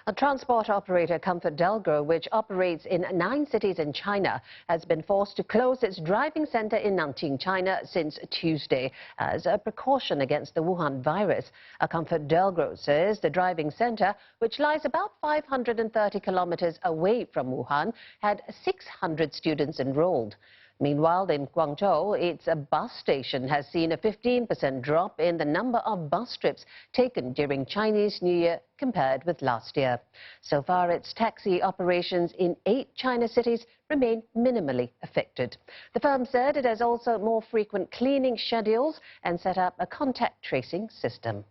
A transport operator, ComfortDelGro, which operates in 9 cities in China, has been forced to close its driving center in Nanjing, China, since Tuesday, as a precaution against the Wuhan virus. ComfortDelGro says the driving center, which lies about 530 kilometers away from Wuhan, had 600 students enrolled. Meanwhile, in Guangzhou, its bus station has seen a 15% drop in the number of bus trips taken during Chinese New Year compared with last year. So far, its taxi operations in 8 China cities remain minimally affected. The firm said it has also more frequent cleaning schedules and set up a contact tracing system.